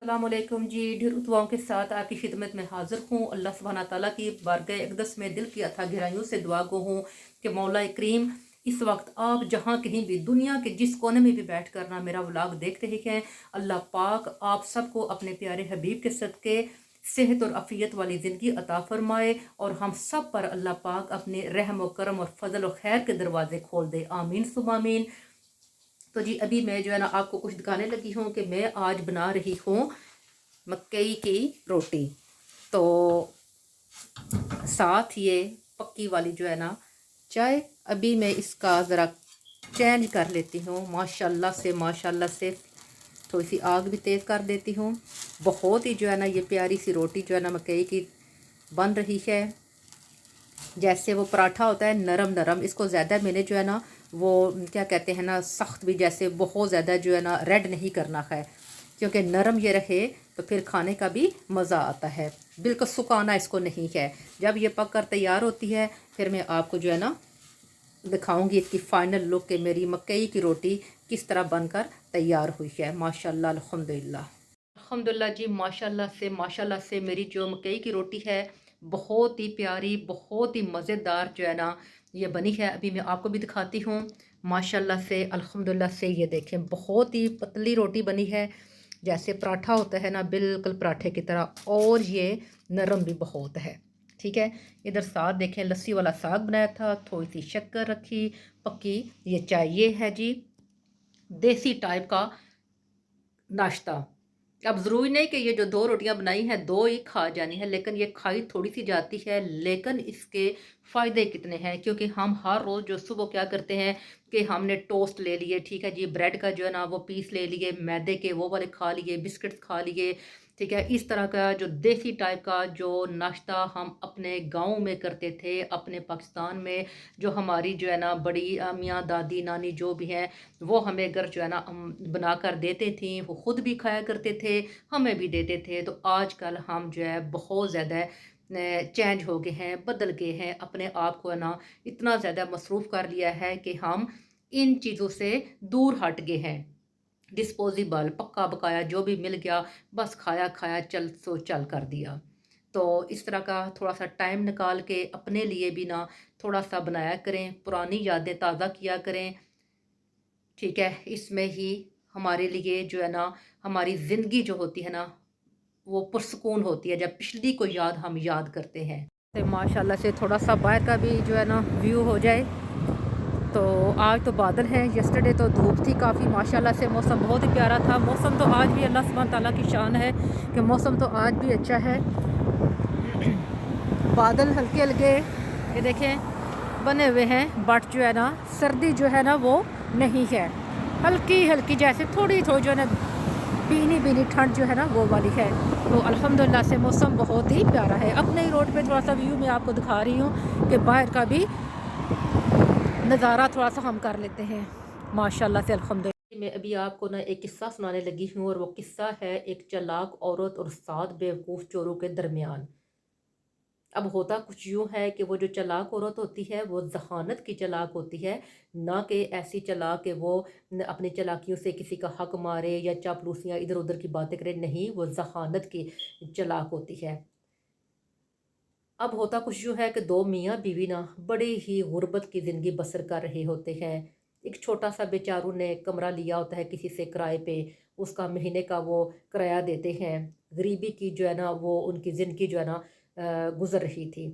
अस्सलामुअलैकुम जी। ढेर दुआओं के साथ आपकी खिदमत में हाजिर हूँ। अल्लाह सुब्हाना ताला की बारगाह अक़दस में दिल की अथाह गहराइयों से दुआ गो हूँ कि मौला करीम इस वक्त आप जहाँ कहीं भी दुनिया के जिस कोने में भी बैठ कर ना मेरा व्लॉग देख रहे हैं, अल्लाह पाक आप सबको अपने प्यारे हबीब के सदक़े सेहत और अफ़ियत वाली ज़िंदगी अता फ़रमाए और हम सब पर अल्लाह पाक अपने रहम और करम और फ़ज़ल और खैर के दरवाज़े खोल दे। आमीन सुम्मा आमीन। तो जी अभी मैं जो है ना आपको कुछ दिखाने लगी हूँ कि मैं आज बना रही हूँ मकई की रोटी। तो साथ ये पक्की वाली जो है ना चाय, अभी मैं इसका ज़रा चेंज कर लेती हूँ। माशाल्लाह से थोड़ी सी आग भी तेज़ कर देती हूँ। बहुत ही जो है ना ये प्यारी सी रोटी जो है ना मकई की बन रही है। जैसे वो पराठा होता है नरम नरम, इसको ज़्यादा मैंने जो है ना वो क्या कहते हैं ना सख्त भी, जैसे बहुत ज़्यादा जो है ना रेड नहीं करना है, क्योंकि नरम ये रहे तो फिर खाने का भी मज़ा आता है। बिल्कुल सुखाना इसको नहीं है। जब ये पक कर तैयार होती है फिर मैं आपको जो है ना दिखाऊंगी इसकी फ़ाइनल लुक कि मेरी मकई की रोटी किस तरह बनकर तैयार हुई है। माशाल्लाह अल्हम्दुलिल्लाह। अल्हम्दुलिल्लाह जी, माशाल्लाह से मेरी जो मकई की रोटी है बहुत ही प्यारी, बहुत ही मज़ेदार जो है ना ये बनी है। अभी मैं आपको भी दिखाती हूँ। माशाल्लाह से अल्हम्दुलिल्लाह से ये देखें बहुत ही पतली रोटी बनी है, जैसे पराठा होता है ना बिल्कुल पराठे की तरह, और ये नरम भी बहुत है। ठीक है, इधर साथ देखें लस्सी वाला साग बनाया था, थोड़ी सी शक्कर रखी पक्की, ये चाय, ये है जी देसी टाइप का नाश्ता। अब ज़रूरी नहीं कि ये जो दो रोटियां बनाई हैं दो ही खा जानी है, लेकिन ये खाई थोड़ी सी जाती है, लेकिन इसके फ़ायदे कितने हैं। क्योंकि हम हर रोज़ जो सुबह क्या करते हैं कि हमने टोस्ट ले लिए, ठीक है जी, ब्रेड का जो है ना वो पीस ले लिए, मैदे के वो वाले खा लिए, बिस्किट्स खा लिए, ठीक है। इस तरह का जो देसी टाइप का जो नाश्ता हम अपने गाँव में करते थे, अपने पाकिस्तान में जो हमारी जो है ना बड़ी अम्मियाँ, दादी, नानी जो भी हैं वो हमें घर जो है ना बना कर देते थी, वो ख़ुद भी खाया करते थे, हमें भी देते थे। तो आजकल हम जो है बहुत ज़्यादा चेंज हो गए हैं, बदल गए हैं, अपने आप को है ना इतना ज़्यादा मसरूफ़ कर लिया है कि हम इन चीज़ों से दूर हट गए हैं। डिस्पोजेबल पक्का बकाया जो भी मिल गया बस खाया खाया चल सो चल कर दिया। तो इस तरह का थोड़ा सा टाइम निकाल के अपने लिए भी ना थोड़ा सा बनाया करें, पुरानी यादें ताज़ा किया करें। ठीक है, इसमें ही हमारे लिए जो है ना हमारी ज़िंदगी जो होती है ना वो पुरसकून होती है जब पिछली को याद हम याद करते हैं। तो माशाल्लाह से थोड़ा सा बाहर का भी जो है ना व्यू हो जाए। तो आज तो बादल है, यस्टरडे तो धूप थी काफ़ी। माशाल्लाह से मौसम बहुत ही प्यारा था। मौसम तो आज भी अल्लाह सुब्हान ताला की शान है कि मौसम तो आज भी अच्छा है। बादल हल्के हल्के ये देखें बने हुए हैं, बट जो है ना सर्दी जो है ना वो नहीं है, हल्की हल्की जैसे थोड़ी थोड़ी जो है ना भीनी भीनी ठंड जो है ना वो वाली है। तो अल्हम्दुलिल्लाह से मौसम बहुत ही प्यारा है। अपने ही रोड पे थोड़ा सा व्यू मैं आपको दिखा रही हूँ कि बाहर का भी नज़ारा थोड़ा सा हम कर लेते हैं। माशाल्लाह से अल्हम्दुलिल्लाह। मैं अभी आपको ना एक किस्सा सुनाने लगी हूँ, और वो किस्सा है एक चालाक औरत और 7 बेवकूफ़ चोरों के दरमियान। अब होता कुछ यूँ है कि वो जो चालाक औरत होती है वो ज़हानत की चालाक होती है, ना कि ऐसी चालाक कि वो अपनी चालाकियों से किसी का हक मारे या चापलूसियाँ इधर उधर की बातें करे। नहीं, वो ज़हानत की चालाक होती है। अब होता कुछ यूँ है कि दो मियाँ बीवी ना बड़े ही गुर्बत की ज़िंदगी बसर कर रहे होते हैं। एक छोटा सा बेचारू ने कमरा लिया होता है किसी से किराए पे, उसका महीने का वो किराया देते हैं। गरीबी की जो है ना वो उनकी ज़िंदगी जो है ना गुजर रही थी।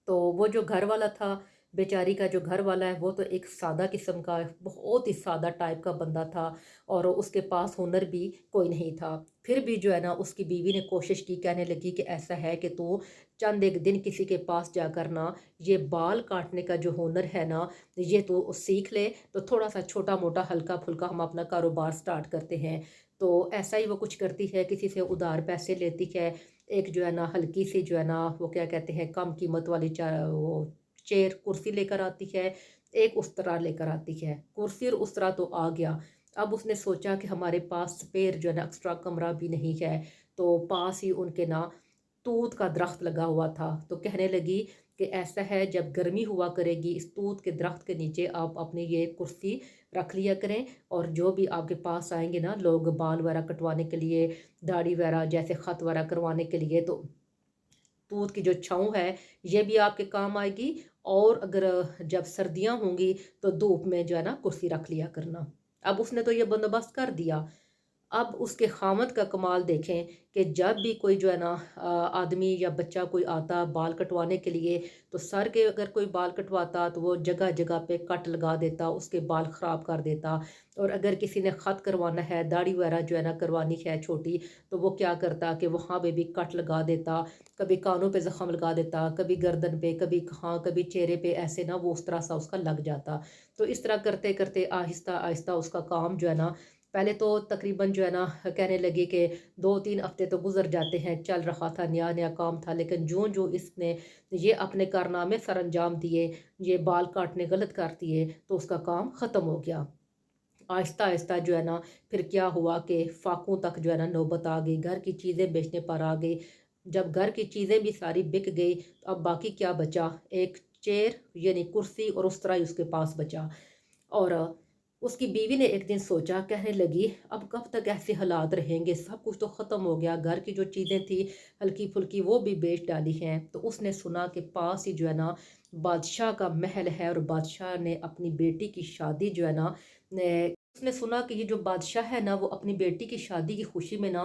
तो वो जो घर वाला था, बेचारी का जो घर वाला है वो तो एक सादा किस्म का, बहुत ही सादा टाइप का बंदा था, और उसके पास हुनर भी कोई नहीं था। फिर भी जो है ना उसकी बीवी ने कोशिश की, कहने लगी कि ऐसा है कि तू चंद एक दिन किसी के पास जाकर ना ये बाल काटने का जो हुनर है ना ये तू सीख ले, तो थोड़ा सा छोटा मोटा हल्का फुल्का हम अपना कारोबार स्टार्ट करते हैं। तो ऐसा ही वो कुछ करती है, किसी से उधार पैसे लेती है। एक जो है ना हल्की सी जो है ना वो क्या कहते हैं कम कीमत वाली वो चेयर कुर्सी लेकर आती है, एक उस्तरा लेकर आती है। कुर्सी और उस्तरा तो आ गया। अब उसने सोचा कि हमारे पास स्पेयर जो है ना एक्स्ट्रा कमरा भी नहीं है, तो पास ही उनके ना तूत का दरख्त लगा हुआ था। तो कहने लगी کہ ایسا ہے جب گرمی ہوا کرے گی اس توت کے درخت کے نیچے آپ اپنی یہ کرسی رکھ لیا کریں، اور جو بھی آپ کے پاس آئیں گے نا لوگ بال وغیرہ کٹوانے کے لیے، داڑھی وغیرہ جیسے خط وغیرہ کروانے کے لیے، تو توت کی جو چھاؤں ہے یہ بھی آپ کے کام آئے گی، اور اگر جب سردیاں ہوں گی تو دھوپ میں جو ہے نا کرسی رکھ لیا کرنا۔ اب اس نے تو یہ بندوبست کر دیا۔ اب اس کے خامد کا کمال دیکھیں کہ جب بھی کوئی جو ہے نا آدمی یا بچہ کوئی آتا بال کٹوانے کے لیے، تو سر کے اگر کوئی بال کٹواتا تو وہ جگہ جگہ پہ کٹ لگا دیتا، اس کے بال خراب کر دیتا، اور اگر کسی نے خط کروانا ہے، داڑھی وغیرہ جو ہے نا کروانی ہے چھوٹی، تو وہ کیا کرتا کہ وہاں پہ بھی کٹ لگا دیتا، کبھی کانوں پہ زخم لگا دیتا، کبھی گردن پہ، کبھی کہاں، کبھی چہرے پہ، ایسے نا وہ اس طرح سا اس کا لگ جاتا۔ تو اس طرح کرتے کرتے آہستہ آہستہ اس کا کام جو ہے نا، پہلے تو تقریباً جو ہے نا کہنے لگے کہ 2-3 ہفتے تو گزر جاتے ہیں، چل رہا تھا، نیا نیا کام تھا، لیکن جو اس نے یہ اپنے کارنامے سر انجام دیے، یہ بال کاٹنے غلط کر دیے، تو اس کا کام ختم ہو گیا۔ آہستہ آہستہ جو ہے نا پھر کیا ہوا کہ فاقوں تک جو ہے نا نوبت آ گئی، گھر کی چیزیں بیچنے پر آ گئی۔ جب گھر کی چیزیں بھی ساری بک گئی تو اب باقی کیا بچا؟ ایک چیئر یعنی کرسی، اور اس طرح ہی اس کے پاس بچا۔ اور اس کی بیوی نے ایک دن سوچا، کہنے لگی اب کب تک ایسے حالات رہیں گے، سب کچھ تو ختم ہو گیا، گھر کی جو چیزیں تھی ہلکی پھلکی وہ بھی بیچ ڈالی ہیں۔ تو اس نے سنا کہ پاس ہی جو ہے نا بادشاہ کا محل ہے، اور بادشاہ نے اپنی بیٹی کی شادی جو ہے نا، اس نے سنا کہ یہ جو بادشاہ ہے نا وہ اپنی بیٹی کی شادی کی خوشی میں نا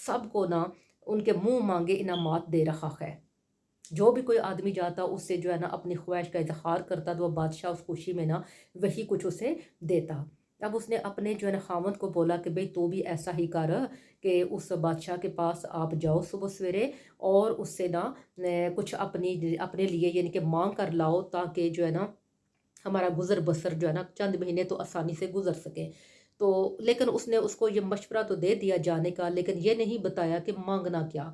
سب کو نا ان کے منہ مانگے انعامات دے رہا ہے۔ جو بھی کوئی آدمی جاتا اس سے جو ہے نا اپنی خواہش کا اظہار کرتا، تو وہ بادشاہ اس خوشی میں نا وہی کچھ اسے دیتا۔ اب اس نے اپنے جو ہے نا خاوند کو بولا کہ بھئی تو بھی ایسا ہی کر کہ اس بادشاہ کے پاس آپ جاؤ صبح سویرے، اور اس سے نا کچھ اپنے لیے یعنی کہ مانگ کر لاؤ، تاکہ جو ہے نا ہمارا گزر بسر جو ہے نا چند مہینے تو آسانی سے گزر سکے۔ تو لیکن اس نے اس کو یہ مشورہ تو دے دیا جانے کا، لیکن یہ نہیں بتایا کہ مانگنا کیا۔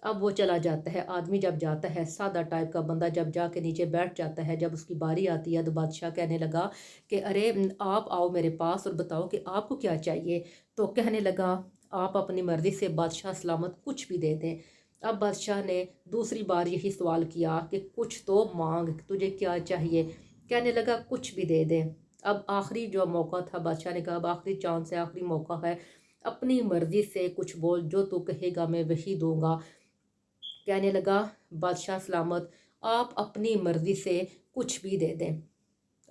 اب وہ چلا جاتا ہے، آدمی جب جاتا ہے سادہ ٹائپ کا بندہ جب جا کے نیچے بیٹھ جاتا ہے، جب اس کی باری آتی ہے تو بادشاہ کہنے لگا کہ ارے آپ آؤ میرے پاس اور بتاؤ کہ آپ کو کیا چاہیے۔ تو کہنے لگا آپ اپنی مرضی سے بادشاہ سلامت کچھ بھی دے دیں۔ اب بادشاہ نے دوسری بار یہی سوال کیا کہ کچھ تو مانگ، تجھے کیا چاہیے؟ کہنے لگا کچھ بھی دے دیں۔ اب آخری جو موقع تھا، بادشاہ نے کہا اب آخری چانس ہے، آخری موقع ہے، اپنی مرضی سے کچھ بول، جو تو کہے گا میں وہی دوں گا۔ کہنے لگا بادشاہ سلامت آپ اپنی مرضی سے کچھ بھی دے دیں۔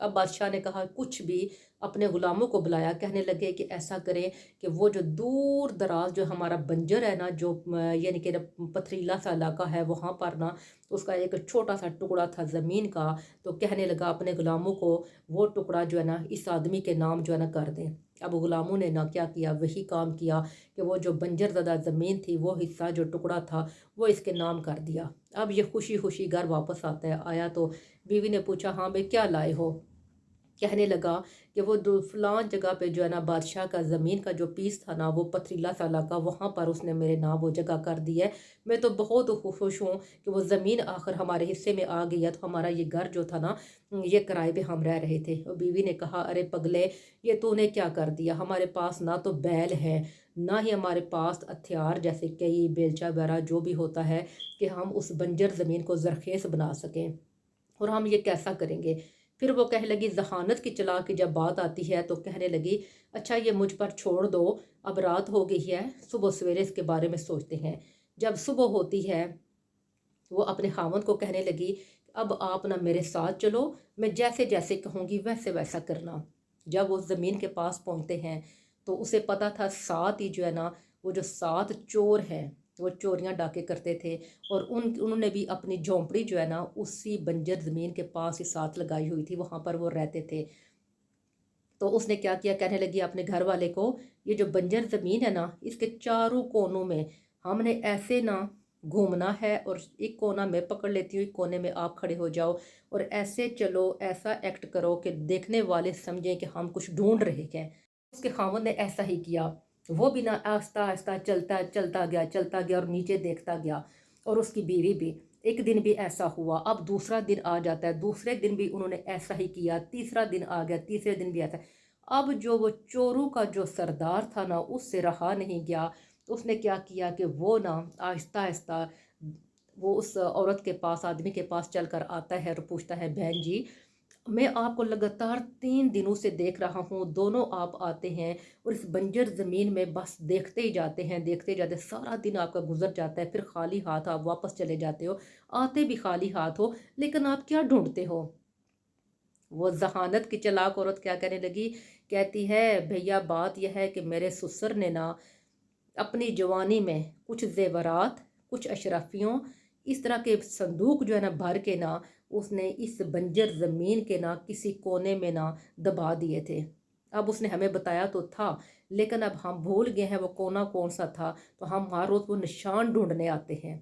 اب بادشاہ نے کہا کچھ بھی، اپنے غلاموں کو بلایا، کہنے لگے کہ ایسا کریں کہ وہ جو دور دراز جو ہمارا بنجر ہے نا، جو یعنی کہ پتھریلا سا علاقہ ہے، وہاں پر نا اس کا ایک چھوٹا سا ٹکڑا تھا زمین کا، تو کہنے لگا اپنے غلاموں کو وہ ٹکڑا جو ہے نا اس آدمی کے نام جو ہے نا کر دیں۔ اب غلاموں نے نا کیا کیا، وہی کام کیا کہ وہ جو بنجر زدہ زمین تھی، وہ حصہ جو ٹکڑا تھا وہ اس کے نام کر دیا۔ اب یہ خوشی خوشی گھر واپس آتا ہے، آیا تو بیوی نے پوچھا ہاں بھئی کیا لائے ہو؟ کہنے لگا کہ وہ فلاں جگہ پہ جو ہے نا بادشاہ کا زمین کا جو پیس تھا نا، وہ پتھریلا سا علاقہ، وہاں پر اس نے میرے نام وہ جگہ کر دی ہے۔ میں تو بہت خوش ہوں کہ وہ زمین آخر ہمارے حصے میں آ گئی ہے، تو ہمارا یہ گھر جو تھا نا یہ کرائے پہ ہم رہ رہے تھے۔ اور بیوی نے کہا ارے پگلے یہ تو نے کیا کر دیا، ہمارے پاس نہ تو بیل ہے، نہ ہی ہمارے پاس ہتھیار جیسے کئی بیلچا وغیرہ جو بھی ہوتا ہے کہ ہم اس بنجر زمین کو زرخیز بنا سکیں، اور ہم یہ کیسا کریں گے؟ پھر وہ کہنے لگی ذہانت کی چلا کہ جب بات آتی ہے تو کہنے لگی اچھا یہ مجھ پر چھوڑ دو، اب رات ہو گئی ہے، صبح سویرے اس کے بارے میں سوچتے ہیں۔ جب صبح ہوتی ہے وہ اپنے خاوند کو کہنے لگی اب آپ نا میرے ساتھ چلو، میں جیسے جیسے کہوں گی ویسے ویسا کرنا۔ جب وہ زمین کے پاس پہنچتے ہیں تو اسے پتا تھا ساتھ ہی جو ہے نا وہ جو 7 چور ہیں وہ چوریاں ڈاکے کرتے تھے، اور انہوں نے بھی اپنی جھونپڑی جو ہے نا اسی بنجر زمین کے پاس ہی ساتھ لگائی ہوئی تھی، وہاں پر وہ رہتے تھے۔ تو اس نے کیا کیا، کہنے لگی اپنے گھر والے کو یہ جو بنجر زمین ہے نا اس کے چاروں کونوں میں ہم نے ایسے نا گھومنا ہے، اور ایک کونا میں پکڑ لیتی ہوں، ایک کونے میں آپ کھڑے ہو جاؤ، اور ایسے چلو، ایسا ایکٹ کرو کہ دیکھنے والے سمجھیں کہ ہم کچھ ڈھونڈ رہے ہیں۔ اس کے خاوند نے ایسا ہی کیا، وہ بھی نہ آہستہ آہستہ چلتا گیا اور نیچے دیکھتا گیا، اور اس کی بیوی بھی۔ ایک دن بھی ایسا ہوا، اب دوسرا دن آ جاتا ہے، دوسرے دن بھی انہوں نے ایسا ہی کیا، تیسرا دن آ گیا، تیسرے دن بھی ایسا۔ اب جو وہ چوروں کا جو سردار تھا نا اس سے رہا نہیں گیا، تو اس نے کیا کیا کہ وہ نا آہستہ آہستہ वो उस औरत के पास, आदमी के पास चल कर आता है और पूछता है, बहन जी मैं आपको लगातार 3 दिनों से देख रहा हूँ, दोनों आप आते हैं और इस बंजर ज़मीन में बस देखते ही जाते हैं, देखते ही जाते हैं, सारा दिन आपका गुजर जाता है, फिर खाली हाथ आप वापस चले जाते हो, आते भी खाली हाथ हो, लेकिन आप क्या ढूंढते हो। वो जहानत की चालाक औरत क्या कहने लगी, कहती है भैया बात यह है कि मेरे ससुर ने ना अपनी जवानी में कुछ जेवरात, कुछ अशरफियों, इस तरह के संदूक जो है ना भर के ना उसने इस बंजर ज़मीन के ना किसी कोने में ना दबा दिए थे। अब उसने हमें बताया तो था, लेकिन अब हम भूल गए हैं वो कोना कौन सा था, तो हम हर रोज़ वो निशान ढूंढने आते हैं।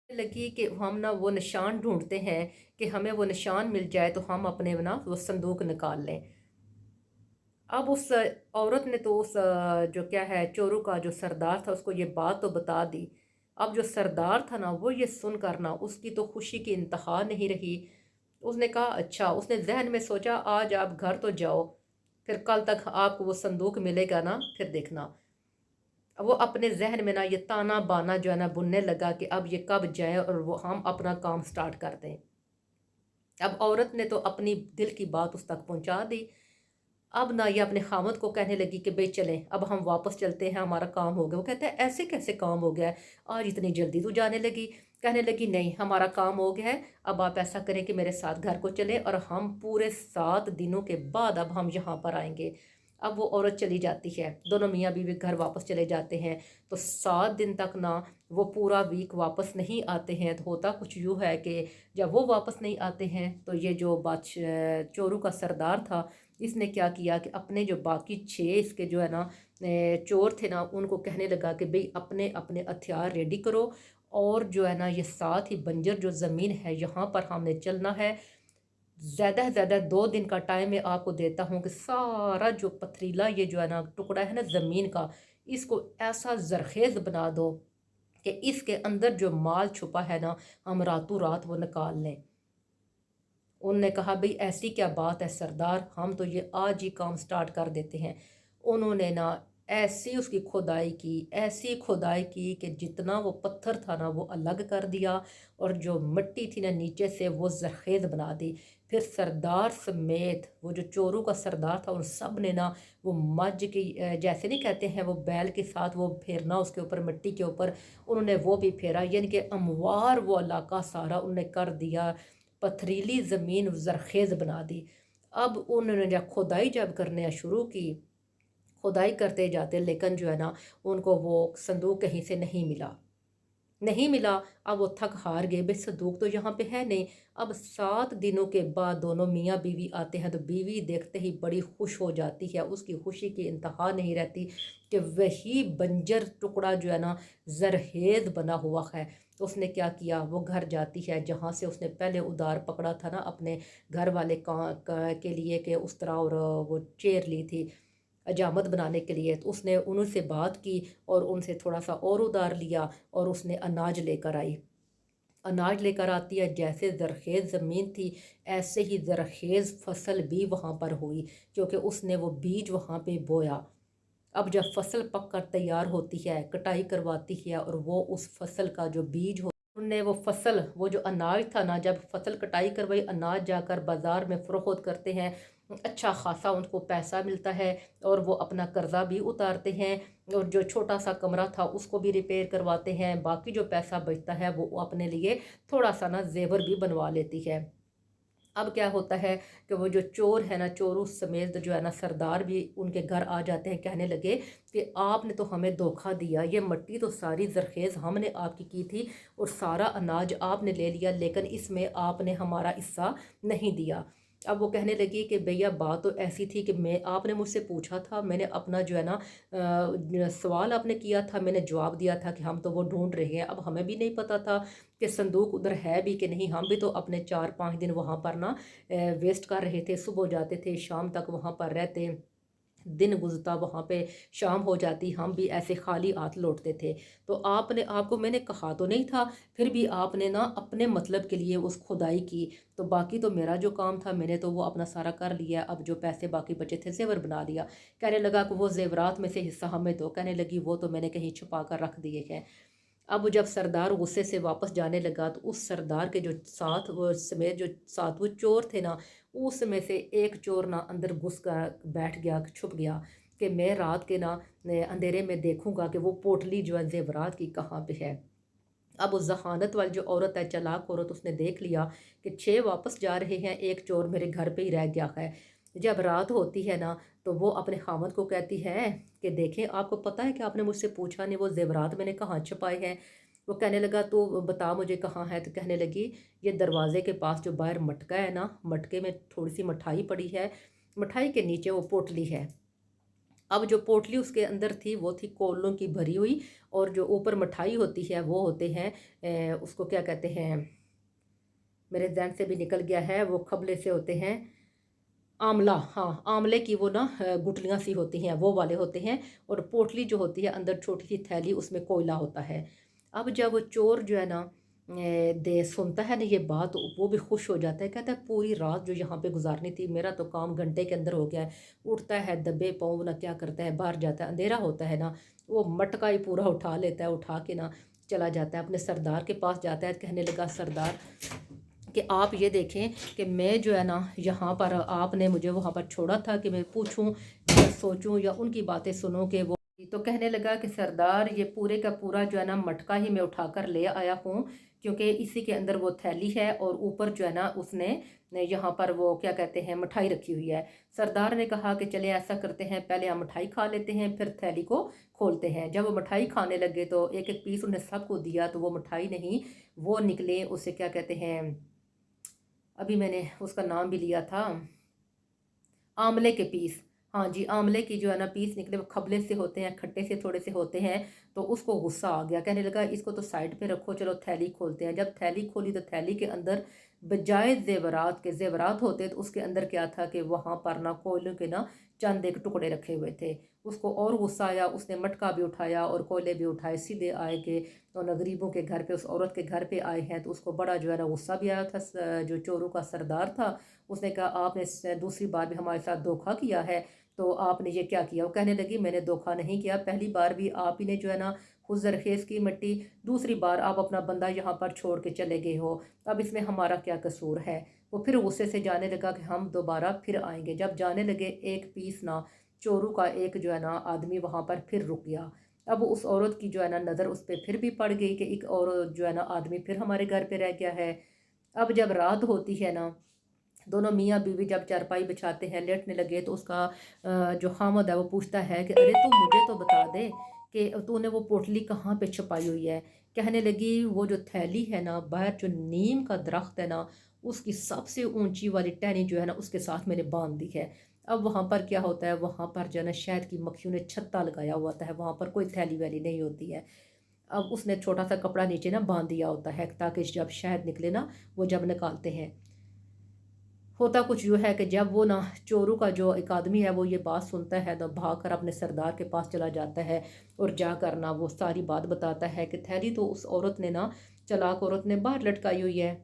लगी कि हम ना वो निशान ढूंढते हैं कि हमें वो निशान मिल जाए तो हम अपने ना वो संदूक निकाल लें। अब उस औरत ने तो उस जो क्या है चोरू का जो सरदार था उसको ये बात तो बता दी। अब जो सरदार था ना वो ये सुन कर ना उसकी तो खुशी की इंतहा नहीं रही। उसने कहा अच्छा, उसने जहन में सोचा आज आप घर तो जाओ, फिर कल तक आपको वो संदूक मिलेगा ना, फिर देखना। वो अपने जहन में ना ये ताना बाना जो है ना बुनने लगा कि अब ये कब जाए और वो हम अपना काम स्टार्ट कर दें। अब औरत ने तो अपनी दिल की बात उस तक पहुंचा दी। अब ना ये अपने खामद को कहने लगी कि भाई चलें अब हम वापस चलते हैं, हमारा काम हो गया। वो कहता है ऐसे कैसे काम हो गया है, आज इतनी जल्दी तू जाने लगी। कहने लगी नहीं, हमारा काम हो गया है, अब आप ऐसा करें कि मेरे साथ घर को चले और हम पूरे 7 दिनों के बाद अब हम यहाँ पर आएंगे। अब वो औरत चली जाती है, दोनों मियाँ बीवी घर वापस चले जाते हैं। तो 7 दिन तक ना वो पूरा वीक वापस नहीं आते हैं। तो होता कुछ यूँ है कि जब वो वापस नहीं आते हैं तो ये जो बादशाह चोरू का सरदार था इसने क्या किया कि अपने जो बाकी 6 इसके जो है ना चोर थे ना उनको कहने लगा कि भाई अपने अपने हथियार रेडी करो, और जो है ना ये साथ ही बंजर जो ज़मीन है यहाँ पर हमने चलना है। ज़्यादा से ज़्यादा 2 दिन का टाइम मैं आपको देता हूँ कि सारा जो पथरीला ये जो है ना टुकड़ा है ना ज़मीन का, इसको ऐसा जरखेज़ बना दो कि इसके अंदर जो माल छुपा है ना हम रातों रात वो निकाल लें। उनने कहा भाई ऐसी क्या बात है सरदार, हम तो ये आज ही काम स्टार्ट कर देते हैं। उन्होंने ना ऐसी उसकी खुदाई की, ऐसी खुदाई की कि जितना वो पत्थर था ना वो अलग कर दिया, और जो मिट्टी थी ना नीचे से वो जरखेज़ बना दी। फिर सरदार समेत वो जो चोरों का सरदार था उन सब ने ना वो मज की जैसे नहीं कहते हैं वो बैल के साथ वो फेरना उसके ऊपर मिट्टी के ऊपर, उन्होंने वो भी फेरा, यानी कि अमवार वो इलाका सारा उन्होंने कर दिया, पथरीली ज़मीन ज़रखेज़ बना दी। अब उन्होंने जब खुदाई जब करने शुरू की, खुदाई करते जाते, लेकिन जो है ना उनको वो संदूक कहीं से नहीं मिला, नहीं मिला। अब वो थक हार गए, भाई संदूक तो यहाँ पे है नहीं। अब 7 दिनों के बाद दोनों मियाँ बीवी आते हैं तो बीवी देखते ही बड़ी खुश हो जाती है, उसकी खुशी की इंतहा नहीं रहती कि वही बंजर टुकड़ा जो है ना जरहेज बना हुआ है। तो उसने क्या किया, वो घर जाती है जहाँ से उसने पहले उधार पकड़ा था ना अपने घर वाले के लिए कि उस तरह, और वो चेयर ली थी हजामत बनाने के लिए, तो उसने उनसे बात की और उनसे थोड़ा सा और उधार लिया और उसने अनाज लेकर आई। अनाज लेकर आती है, जैसे ज़रखेज़ ज़मीन थी ऐसे ही ज़रखेज़ फसल भी वहाँ पर हुई, क्योंकि उसने वो बीज वहाँ पे बोया। अब जब फसल पक कर तैयार होती है, कटाई करवाती है, और वो उस फसल का जो बीज हो, उनने वो फसल, वो जो अनाज था ना, जब फसल कटाई करवाई, अनाज जाकर बाज़ार में फ़रोख्त करते हैं, अच्छा खासा उनको पैसा मिलता है, और वो अपना कर्जा भी उतारते हैं, और जो छोटा सा कमरा था उसको भी रिपेयर करवाते हैं। बाकी जो पैसा बचता है वो अपने लिए थोड़ा सा ना जेवर भी बनवा लेती है। अब क्या होता है कि वो जो चोर है ना, चोरों समेत जो है ना सरदार भी उनके घर आ जाते हैं, कहने लगे कि आपने तो हमें धोखा दिया, ये मिट्टी तो सारी जरखेज़ हमने आपकी की थी और सारा अनाज आपने ले लिया, लेकिन इसमें आपने हमारा हिस्सा नहीं दिया। अब वो कहने लगी कि भैया बात तो ऐसी थी कि मैं, आपने मुझसे पूछा था, मैंने अपना जो है ना सवाल आपने किया था, मैंने जवाब दिया था कि हम तो वो ढूंढ रहे हैं। अब हमें भी नहीं पता था कि संदूक उधर है भी कि नहीं, हम भी तो अपने 4-5 दिन वहाँ पर ना वेस्ट कर रहे थे, सुबह जाते थे शाम तक वहाँ पर रहते, दिन गुजरता वहाँ पे, शाम हो जाती, हम भी ऐसे खाली हाथ लौटते थे। तो आपने, आपको मैंने कहा तो नहीं था, फिर भी आपने ना अपने मतलब के लिए उस खुदाई की, तो बाकी तो मेरा जो काम था मैंने तो वो अपना सारा कर लिया, अब जो पैसे बाकी बचे थे जेवर बना लिया। कहने लगा कि वो जेवरात में से हिस्सा हमें दो, कहने लगी वो तो मैंने कहीं छुपा कर रख दिए हैं। अब जब सरदार गुस्से से वापस जाने लगा तो उस सरदार के जो साथ वो समेत जो साथ वो चोर थे ना, उसमें से एक चोर ना अंदर घुस कर बैठ गया, छुप गया कि मैं रात के ना अंधेरे में देखूंगा कि वो पोटली जो है जेवरात की कहाँ पे है। अब उस जहानत वाली जो औरत है, चालाक औरत, उसने देख लिया कि 6 वापस जा रहे हैं, एक चोर मेरे घर पे ही रह गया है। जब रात होती है ना तो वो अपने खामद को कहती है कि देखें, आपको पता है कि आपने मुझसे पूछा नहीं वो जेवरात मैंने कहाँ छुपाए हैं। वो कहने लगा तो बता मुझे कहाँ है। तो कहने लगी ये दरवाजे के पास जो बाहर मटका है ना, मटके में थोड़ी सी मिठाई पड़ी है, मिठाई के नीचे वो पोटली है। अब जो पोटली उसके अंदर थी वो थी कोलों की भरी हुई, और जो ऊपर मिठाई होती है वो होते हैं उसको क्या कहते हैं, मेरे ध्यान से भी निकल गया है, वो खबले से होते हैं, आंवला, हाँ आंवले की वो ना गुठलियाँ सी होती हैं, वो वाले होते हैं। और पोटली जो होती है अंदर छोटी सी थैली, उसमें कोयला होता है। अब जब वो चोर जो है ना दे सुनता है ना ये बात, तो वो भी खुश हो जाता है, कहता है पूरी रात जो यहाँ पे गुजारनी थी, मेरा तो काम घंटे के अंदर हो गया है। उठता है दबे पाँव ना क्या करता है, बाहर जाता है, अंधेरा होता है ना, वो मटका ही पूरा उठा लेता है, उठा के ना चला जाता है अपने सरदार के पास जाता है। कहने लगा सरदार कि आप ये देखें कि मैं जो है ना यहाँ पर, आपने मुझे वहाँ पर छोड़ा था कि मैं पूछूं या सोचूं या उनकी बातें सुनूं कि वो। तो कहने लगा कि सरदार ये पूरे का पूरा जो है ना मटका ही मैं उठा कर ले आया हूँ, क्योंकि इसी के अंदर वो थैली है और ऊपर जो है ना उसने यहाँ पर वो क्या कहते हैं मिठाई रखी हुई है। सरदार ने कहा कि चले ऐसा करते हैं, पहले हम मिठाई खा लेते हैं फिर थैली को खोलते हैं। जब वो मिठाई खाने लगे तो एक एक पीस उन्हें सबको दिया, तो वो मिठाई नहीं, वो निकले उसे क्या कहते हैं, अभी मैंने उसका नाम भी लिया था, आंवले के पीस। हाँ जी, आंवले की जो है ना पीस निकले, वो खबले से होते हैं, खट्टे से थोड़े से होते हैं। तो उसको गुस्सा आ गया, कहने लगा इसको तो साइड पे रखो, चलो थैली खोलते हैं। जब थैली खोली तो थैली के अंदर बजाय जेवरात के, जेवरात होते तो उसके अंदर क्या था कि वहाँ पर ना कोयलों के ना चंद एक टुकड़े रखे हुए थे। उसको और गुस्सा आया, उसने मटका भी उठाया और कोयले भी उठाए, सीधे आए के तो न गरीबों के घर पे, उस औरत के घर पे आए हैं। तो उसको बड़ा जो है ना गुस्सा भी आया था। जो चोरों का सरदार था उसने कहा आपने दूसरी बार भी हमारे साथ धोखा किया है, तो आपने ये क्या किया। वो कहने लगी मैंने धोखा नहीं किया, पहली बार भी आप ही ने जो है ना खुद जरखेज की मिट्टी, दूसरी बार आप अपना बंदा यहाँ पर छोड़ के चले गए हो, अब इसमें हमारा क्या कसूर है। वो फिर गुस्से से जाने लगा कि हम दोबारा फिर आएंगे। जब जाने लगे एक पीस ना चोरू का एक जो है ना आदमी वहाँ पर फिर रुक गया। अब उस औरत की जो है ना नज़र उस पर फिर भी पड़ गई कि एक और जो है ना आदमी फिर हमारे घर पे रह गया है। अब जब रात होती है ना, दोनों मियाँ बीवी जब चारपाई बिछाते हैं लेटने लगे, तो उसका जो खामद है वो पूछता है कि अरे तू मुझे तो बता दे कि तूने वो पोटली कहाँ पे छुपाई हुई है। कहने लगी वो जो थैली है ना, बाहर जो नीम का दरख्त है ना, उसकी सबसे ऊंची वाली टहनी जो है ना उसके साथ मैंने बांध दी है। अब वहाँ पर क्या होता है, वहाँ पर जो है ना शहद की मक्खियों ने छत्ता लगाया हुआ होता है, वहाँ पर कोई थैली वैली नहीं होती है। अब उसने छोटा सा कपड़ा नीचे ना बांध दिया होता है ताकि जब शहद निकले ना, वो जब निकालते हैं, होता कुछ यूँ है कि जब वो ना चोरों का जो एक आदमी है वो ये बात सुनता है तो भाग कर अपने सरदार के पास चला जाता है, और जाकर ना वो सारी बात बताता है कि थैली तो उस औरत ने ना, चालाक औरत ने बाहर लटकाई हुई है।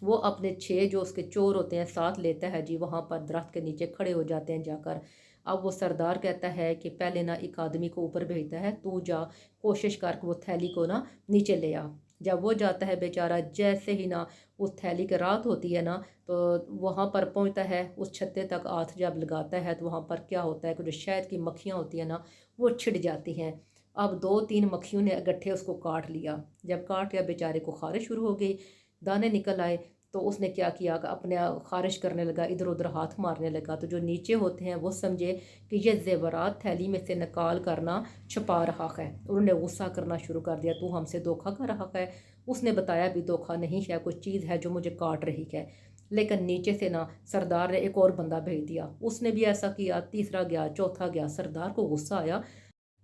वो अपने 6 जो उसके चोर होते हैं साथ लेता है जी, वहाँ पर दरख्त के नीचे खड़े हो जाते हैं जाकर। अब वो सरदार कहता है कि पहले ना एक आदमी को ऊपर भेजता है, तू जा कोशिश कर वो थैली को ना नीचे ले आ। जब वो जाता है बेचारा, जैसे ही ना उस थैली की रात होती है ना, तो वहाँ पर पहुँचता है, उस छत्ते तक हाथ जब लगाता है तो वहाँ पर क्या होता है कि जो शहद की मक्खियाँ होती हैं ना वो छिड़ जाती हैं। अब 2-3 मक्खियों ने गट्ठे उसको काट लिया। जब काट लिया बेचारे को खारिश शुरू हो गई, दाने निकल आए। तो उसने क्या किया कि अपने खारिश करने लगा, इधर उधर हाथ मारने लगा। तो जो नीचे होते हैं वो समझे कि ये जेवरात थैली में से निकाल करना छुपा रहा है। उन्होंने गुस्सा करना शुरू कर दिया, तू हमसे धोखा कर रहा है। उसने बताया भी धोखा नहीं है, कुछ चीज़ है जो मुझे काट रही है। लेकिन नीचे से ना सरदार ने एक और बंदा भेज दिया, उसने भी ऐसा किया, तीसरा गया, चौथा गया। सरदार को गुस्सा आया,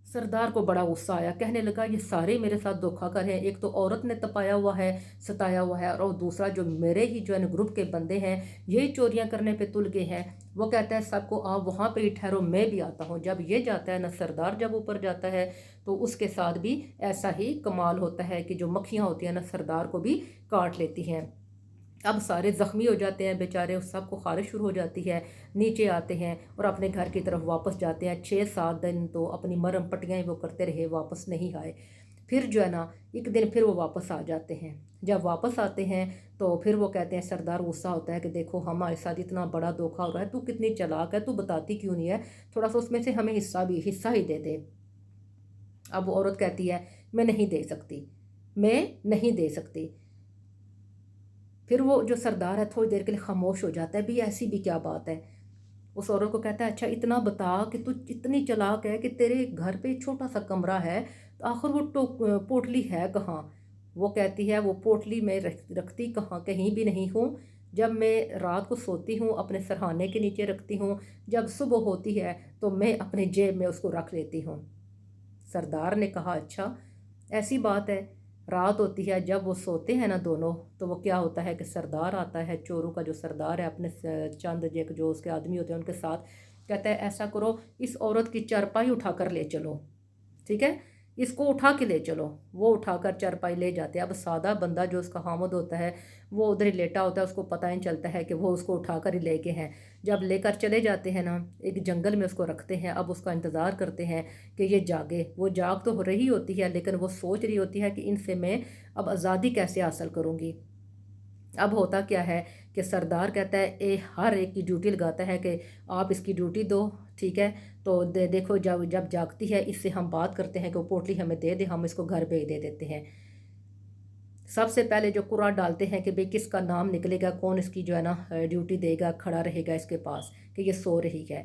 सरदार को बड़ा गुस्सा आया, कहने लगा ये सारे मेरे साथ धोखा कर हैं। एक तो औरत ने तपाया हुआ है, सताया हुआ है, और दूसरा जो मेरे ही जो है ग्रुप के बंदे हैं यही चोरियां करने पे तुल गए हैं। वो कहता है सबको आप वहाँ पे ही ठहरो, मैं भी आता हूँ। जब ये जाता है ना, सरदार जब ऊपर जाता है तो उसके साथ भी ऐसा ही कमाल होता है कि जो मक्खियाँ होती हैं ना सरदार को भी काट लेती हैं। अब सारे ज़ख्मी हो जाते हैं बेचारे, उस सबको खारिश शुरू हो जाती है। नीचे आते हैं और अपने घर की तरफ वापस जाते हैं। 6-7 दिन तो अपनी मरहम पट्टियाँ ही वो करते रहे, वापस नहीं आए। پھر جو ہے نا ایک دن پھر وہ واپس آ جاتے ہیں. جب واپس آتے ہیں تو پھر وہ کہتے ہیں، سردار غصہ ہوتا ہے کہ دیکھو ہمارے ساتھ اتنا بڑا دھوکا ہو رہا ہے، تو کتنی چلاک ہے، تو بتاتی کیوں نہیں ہے، تھوڑا سا اس میں سے ہمیں حصہ ہی دے دے. اب وہ عورت کہتی ہے میں نہیں دے سکتی، میں نہیں دے سکتی. پھر وہ جو سردار ہے تھوڑی دیر کے لیے خاموش ہو جاتا ہے، بھی ایسی بھی کیا بات ہے. اس عورت کو کہتا ہے اچھا اتنا بتا کہ تو اتنی چلاک ہے کہ تیرے گھر پہ چھوٹا سا کمرہ ہے، تو آخر وہ پوٹلی ہے کہاں؟ وہ کہتی ہے وہ پوٹلی میں رکھتی کہاں، کہیں بھی نہیں ہوں. جب میں رات کو سوتی ہوں اپنے سرہانے کے نیچے رکھتی ہوں، جب صبح ہوتی ہے تو میں اپنے جیب میں اس کو رکھ لیتی ہوں. سردار نے کہا اچھا ایسی بات ہے. رات ہوتی ہے، جب وہ سوتے ہیں نا دونوں، تو وہ کیا ہوتا ہے کہ سردار آتا ہے، چوروں کا جو سردار ہے اپنے چند جو اس کے آدمی ہوتے ہیں ان کے ساتھ، کہتا ہے ایسا کرو اس عورت کی چارپائی اٹھا کر لے چلو، ٹھیک ہے، اس کو اٹھا کے لے چلو. وہ اٹھا کر چارپائی لے جاتے ہیں. اب سادہ بندہ جو اس کا حامد ہوتا ہے وہ ادھر ہی لیٹا ہوتا ہے، اس کو پتہ نہیں چلتا ہے کہ وہ اس کو اٹھا کر ہی لے کے ہیں. جب لے کر چلے جاتے ہیں نا ایک جنگل میں اس کو رکھتے ہیں. اب اس کا انتظار کرتے ہیں کہ یہ جاگے. وہ جاگ تو ہو رہی ہوتی ہے لیکن وہ سوچ رہی ہوتی ہے کہ ان سے میں اب آزادی کیسے حاصل کروں گی. اب ہوتا کیا ہے کہ سردار کہتا ہے ہر ایک کی ڈیوٹی لگاتا ہے کہ آپ اس کی ڈیوٹی دو، ٹھیک ہے، تو دیکھو جب جاگتی ہے اس سے ہم بات کرتے ہیں کہ وہ پوٹلی ہمیں دے دے، ہم اس کو گھر بھیج دے دیتے ہیں. سب سے پہلے جو قرعہ ڈالتے ہیں کہ بھئی کس کا نام نکلے گا، کون اس کی جو ہے نا ڈیوٹی دے گا، کھڑا رہے گا اس کے پاس کہ یہ سو رہی ہے.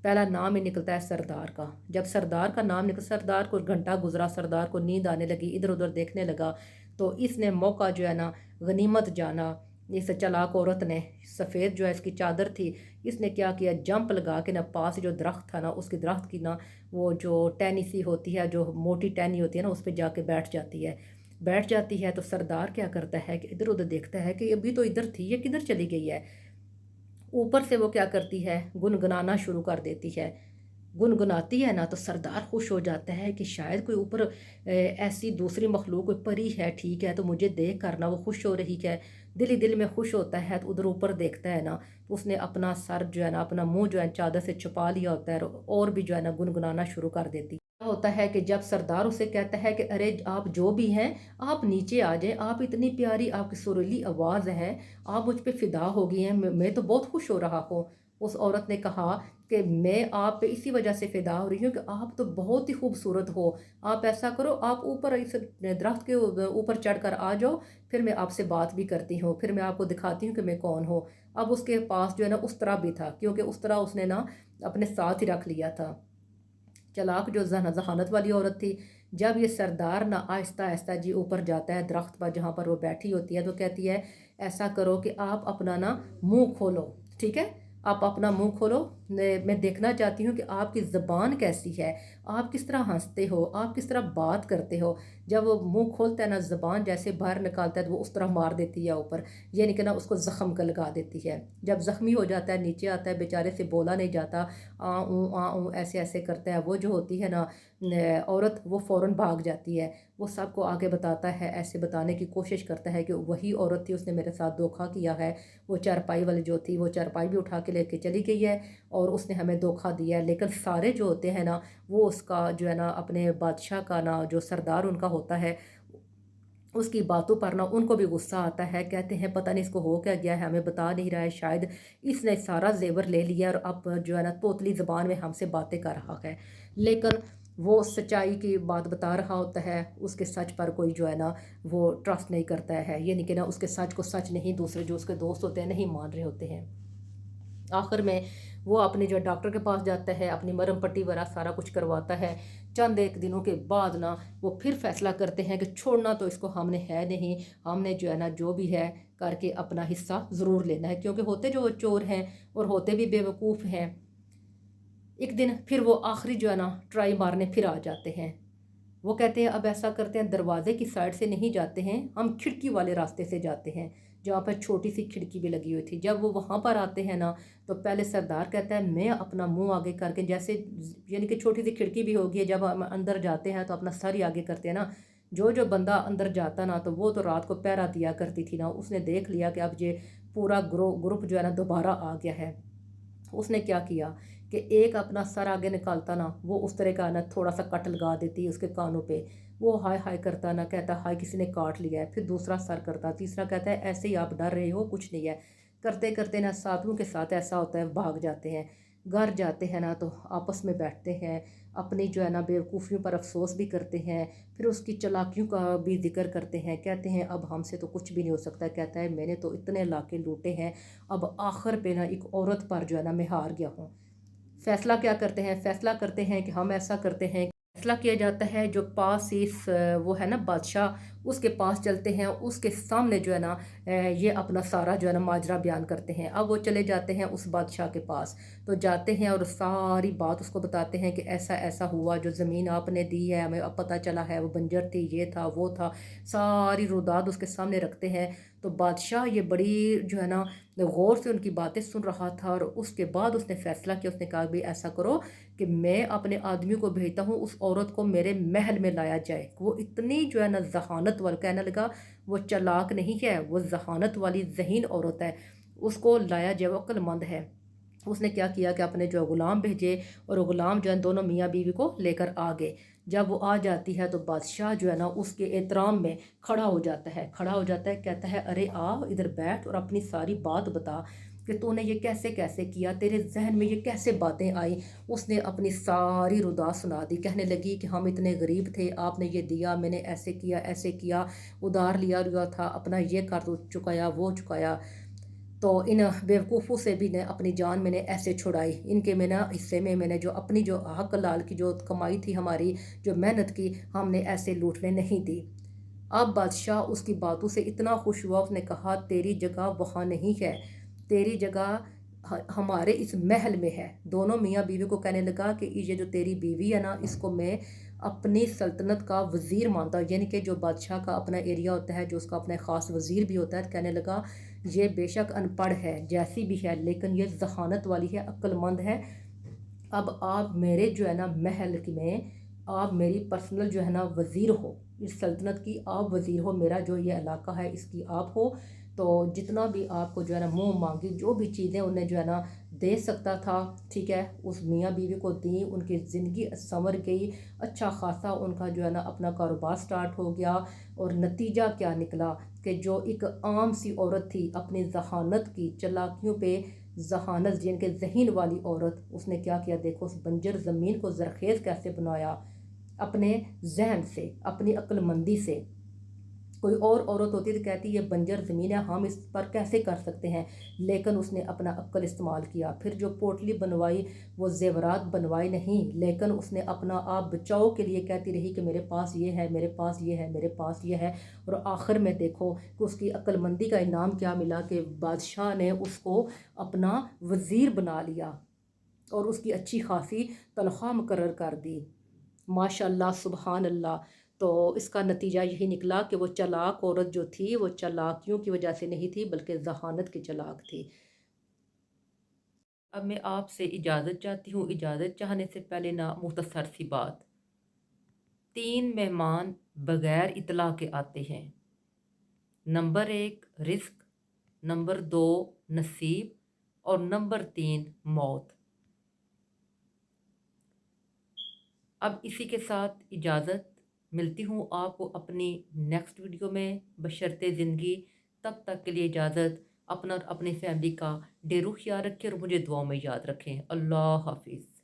پہلا نام ہی نکلتا ہے سردار کا. جب سردار کا نام نکل، سردار کو گھنٹہ گزرا، سردار کو نیند آنے لگی، ادھر ادھر دیکھنے لگا، تو اس نے موقع جو ہے نا غنیمت جانا. اس چلاک عورت نے سفید جو ہے اس کی چادر تھی، اس نے کیا کیا، جمپ لگا کے نا پاس جو درخت تھا نا اس کی درخت کی نا وہ جو ٹہنی سی ہوتی ہے، جو موٹی ٹہنی ہوتی ہے نا، اس پہ جا کے بیٹھ جاتی ہے. تو سردار کیا کرتا ہے کہ ادھر ادھر دیکھتا ہے کہ ابھی تو ادھر تھی، یہ کدھر چلی گئی ہے. اوپر سے وہ کیا کرتی ہے، گنگنانا شروع کر دیتی ہے. گنگناتی ہے نا تو سردار خوش ہو جاتا ہے کہ شاید کوئی اوپر ایسی دوسری مخلوق کوئی پری ہے، ٹھیک ہے، تو مجھے دیکھ کرنا وہ خوش ہو رہی ہے. دل ہی دل میں خوش ہوتا ہے. تو ادھر اوپر دیکھتا ہے نا تو اس نے اپنا سر جو ہے نا، اپنا منہ جو ہے چادر سے چھپا لیا ہوتا ہے، اور بھی جو ہے نا گنگنانا شروع کر دیتی ہوتا ہے. کہ جب سردار اسے کہتا ہے کہ ارے آپ جو بھی ہیں آپ نیچے آ جائیں، آپ اتنی پیاری آپ کی سریلی آواز ہے، آپ مجھ پہ فدا ہو گئی ہیں، میں تو بہت خوش ہو رہا ہوں. اس عورت نے کہا کہ میں آپ پہ اسی وجہ سے فدا ہو رہی ہوں کہ آپ تو بہت ہی خوبصورت ہو. آپ ایسا کرو، آپ اوپر اس درخت کے اوپر چڑھ کر آ جاؤ، پھر میں آپ سے بات بھی کرتی ہوں، پھر میں آپ کو دکھاتی ہوں کہ میں کون ہوں. اب اس کے پاس جو ہے نا اس طرح بھی تھا، کیونکہ اس طرح اس نے نا اپنے ساتھ ہی رکھ لیا تھا. چلاک جو ذہانت والی عورت تھی. جب یہ سردار نہ آہستہ آہستہ جی اوپر جاتا ہے درخت پر جہاں پر وہ بیٹھی ہوتی ہے، تو کہتی ہے ایسا کرو کہ آپ اپنا نا منہ کھولو، ٹھیک ہے، آپ اپنا منہ کھولو، میں دیکھنا چاہتی ہوں کہ آپ کی زبان کیسی ہے، آپ کس طرح ہنستے ہو، آپ کس طرح بات کرتے ہو. جب وہ منہ کھولتا ہے نا زبان جیسے باہر نکالتا ہے تو وہ اس طرح مار دیتی ہے اوپر، یعنی کہ نا اس کو زخم کا لگا دیتی ہے. جب زخمی ہو جاتا ہے نیچے آتا ہے، بیچارے سے بولا نہیں جاتا، ایسے ایسے کرتا ہے. وہ جو ہوتی ہے نا عورت، وہ فوراً بھاگ جاتی ہے. وہ سب کو آگے بتاتا ہے، ایسے بتانے کی کوشش کرتا ہے کہ وہی عورت تھی، اس نے میرے ساتھ دھوکا کیا ہے. وہ چارپائی والی جو تھی وہ چارپائی بھی اٹھا کے لے کے چلی گئی ہے اور اس نے ہمیں دھوکا دیا ہے. لیکن سارے جو ہوتے ہیں نا وہ اس کا جو ہے نا اپنے بادشاہ کا نا جو سردار ان کا ہوتا ہے، اس کی باتوں پر نا ان کو بھی غصہ آتا ہے. کہتے ہیں پتہ نہیں اس کو ہو کیا گیا ہے، ہمیں بتا نہیں رہا ہے، شاید اس نے سارا زیور لے لیا اور اب جو ہے نا توتلی زبان میں ہم سے باتیں کر رہا ہے. لیکن وہ سچائی کی بات بتا رہا ہوتا ہے. اس کے سچ پر کوئی جو ہے نا وہ ٹرسٹ نہیں کرتا ہے، یعنی کہ نا اس کے سچ کو سچ نہیں، دوسرے جو اس کے دوست ہوتے ہیں نہیں مان رہے ہوتے ہیں. آخر میں وہ اپنے جو ڈاکٹر کے پاس جاتا ہے، اپنی مرہم پٹی وغیرہ سارا کچھ کرواتا ہے. چند ایک دنوں کے بعد نا وہ پھر فیصلہ کرتے ہیں کہ چھوڑنا تو اس کو ہم نے ہے نہیں، ہم نے جو ہے نا جو بھی ہے کر کے اپنا حصہ ضرور لینا ہے، کیونکہ ہوتے جو چور ہیں اور ہوتے بھی بے وقوف ہیں. ایک دن پھر وہ آخری جو ہے نا ٹرائی مارنے پھر آ جاتے ہیں. وہ کہتے ہیں اب ایسا کرتے ہیں، دروازے کی سائڈ سے نہیں جاتے ہیں، ہم کھڑکی والے راستے سے جاتے ہیں جہاں پر چھوٹی سی کھڑکی بھی لگی ہوئی تھی. جب وہ وہاں پر آتے ہیں نا تو پہلے سردار کہتا ہے میں اپنا منہ آگے کر کے، جیسے یعنی کہ چھوٹی سی کھڑکی بھی ہوگی، جب ہم اندر جاتے ہیں تو اپنا سر ہی آگے کرتے ہیں نا. جو بندہ اندر جاتا نا تو وہ تو رات کو پہرا دیا کرتی تھی نا، اس نے دیکھ لیا کہ اب یہ پورا گروپ جو ہے نا دوبارہ آ گیا ہے. اس نے کیا کیا کہ ایک اپنا سر آگے نکالتا نا، وہ اس طرح کا نا تھوڑا سا کٹ لگا دیتی ہے اس کے کانوں پہ، وہ ہائے ہائے کرتا نا، کہتا ہائے کسی نے کاٹ لیا ہے، پھر دوسرا سر کرتا، تیسرا کہتا ہے ایسے ہی آپ ڈر رہے ہو کچھ نہیں ہے، کرتے کرتے نا ساتھیوں کے ساتھ ایسا ہوتا ہے بھاگ جاتے ہیں، گھر جاتے ہیں نا تو آپس میں بیٹھتے ہیں، اپنی جو ہے نا بیوقوفیوں پر افسوس بھی کرتے ہیں، پھر اس کی چلاکیوں کا بھی ذکر کرتے ہیں، کہتے ہیں اب ہم سے تو کچھ بھی نہیں ہو سکتا، کہتا ہے میں نے تو اتنے علاقے لوٹے ہیں، اب آخر پہ نا ایک عورت پر جو ہے نا میں ہار گیا ہوں۔ فیصلہ کیا کرتے ہیں؟ فیصلہ کرتے ہیں کہ ہم ایسا کرتے ہیں، فیصلہ کیا جاتا ہے جو پاس وہ ہے نا بادشاہ، اس کے پاس چلتے ہیں، اس کے سامنے جو ہے نا یہ اپنا سارا جو ہے نا ماجرا بیان کرتے ہیں۔ اب وہ چلے جاتے ہیں اس بادشاہ کے پاس، تو جاتے ہیں اور ساری بات اس کو بتاتے ہیں کہ ایسا ایسا ہوا، جو زمین آپ نے دی ہے ہمیں اب پتہ چلا ہے وہ بنجر تھی، یہ تھا وہ تھا، ساری روداد اس کے سامنے رکھتے ہیں۔ تو بادشاہ یہ بڑی جو ہے نا غور سے ان کی باتیں سن رہا تھا، اور اس کے بعد اس نے فیصلہ کیا، اس نے کہا بھی ایسا کرو کہ میں اپنے آدمیوں کو بھیجتا ہوں، اس عورت کو میرے محل میں لایا جائے۔ وہ اتنی جو ہے نا ذہانت والا، کہنے لگا وہ چلاک نہیں ہے، وہ ذہانت والی ذہین عورت ہے، اس کو لایا جائے، وہ عقل مند ہے۔ اس نے کیا کیا کہ اپنے جو غلام بھیجے، اور غلام جو ہے دونوں میاں بیوی کو لے کر آ گئے۔ جب وہ آ جاتی ہے تو بادشاہ جو ہے نا اس کے احترام میں کھڑا ہو جاتا ہے، کہتا ہے ارے آ ادھر بیٹھ اور اپنی ساری بات بتا کہ تو نے یہ کیسے کیسے کیا، تیرے ذہن میں یہ کیسے باتیں آئی۔ اس نے اپنی ساری ردا سنا دی، کہنے لگی کہ ہم اتنے غریب تھے، آپ نے یہ دیا، میں نے ایسے کیا، ادھار لیا ہوا تھا، اپنا یہ کر چکایا وہ چکایا، تو ان بیوقوفوں سے بھی نے اپنی جان میں نے ایسے چھڑائی، ان کے میں نے حصے میں نے جو اپنی جو حق لال کی جو کمائی تھی، ہماری جو محنت کی، ہم نے ایسے لوٹنے نہیں دی۔ اب بادشاہ اس کی باتوں سے اتنا خوش ہوا، اس نے کہا تیری جگہ وہاں نہیں ہے، تیری جگہ ہمارے اس محل میں ہے۔ دونوں میاں بیوی کو کہنے لگا کہ یہ جو تیری بیوی ہے نا، اس کو میں اپنی سلطنت کا وزیر مانتا ہوں، یعنی کہ جو بادشاہ کا اپنا ایریا ہوتا ہے، جو اس کا اپنا خاص وزیر بھی ہوتا ہے، کہنے لگا یہ بے شک ان پڑھ ہے جیسی بھی ہے، لیکن یہ ذہانت والی ہے، عقل مند ہے، اب آپ میرے جو ہے نا محل میں آپ میری پرسنل جو ہے نا وزیر ہو، اس سلطنت کی آپ وزیر ہو، میرا جو یہ علاقہ ہے اس کی آپ ہو، تو جتنا بھی آپ کو جو ہے نا منہ مانگی جو بھی چیزیں انہیں جو ہے نا دے سکتا تھا، ٹھیک ہے، اس میاں بیوی کو دیں، ان کی زندگی سنور گئی، اچھا خاصا ان کا جو ہے نا اپنا کاروبار سٹارٹ ہو گیا۔ اور نتیجہ کیا نکلا کہ جو ایک عام سی عورت تھی، اپنی ذہانت کی چلاکیوں پہ ذہانت جن کے ذہین والی عورت، اس نے کیا کیا دیکھو، اس بنجر زمین کو زرخیز کیسے بنایا، اپنے ذہن سے، اپنی عقل مندی سے۔ کوئی اور عورت ہوتی تو کہتی یہ بنجر زمین ہے، ہم اس پر کیسے کر سکتے ہیں، لیکن اس نے اپنا عقل استعمال کیا، پھر جو پوٹلی بنوائی وہ زیورات بنوائے نہیں، لیکن اس نے اپنا آپ بچاؤ کے لیے کہتی رہی کہ میرے پاس یہ ہے، میرے پاس یہ ہے، میرے پاس یہ ہے، اور آخر میں دیکھو کہ اس کی عقل مندی کا انعام کیا ملا کہ بادشاہ نے اس کو اپنا وزیر بنا لیا، اور اس کی اچھی خاصی تنخواہ مقرر کر دی۔ ماشاء اللہ، سبحان اللہ۔ تو اس کا نتیجہ یہی نکلا کہ وہ چلاک عورت جو تھی، وہ چلاکیوں کی وجہ سے نہیں تھی بلکہ ذہانت کی چلاک تھی۔ اب میں آپ سے اجازت چاہتی ہوں، اجازت چاہنے سے پہلے نا مختصر سی بات، 3 مہمان بغیر اطلاع کے آتے ہیں۔ نمبر 1 رزق، نمبر 2 نصیب، اور نمبر 3 موت۔ اب اسی کے ساتھ اجازت، ملتی ہوں آپ کو اپنی نیکسٹ ویڈیو میں بشرط زندگی، تب تک کے لیے اجازت، اپنا اور اپنی فیملی کا ڈیرو خیال رکھیں اور مجھے دعاؤں میں یاد رکھیں۔ اللہ حافظ۔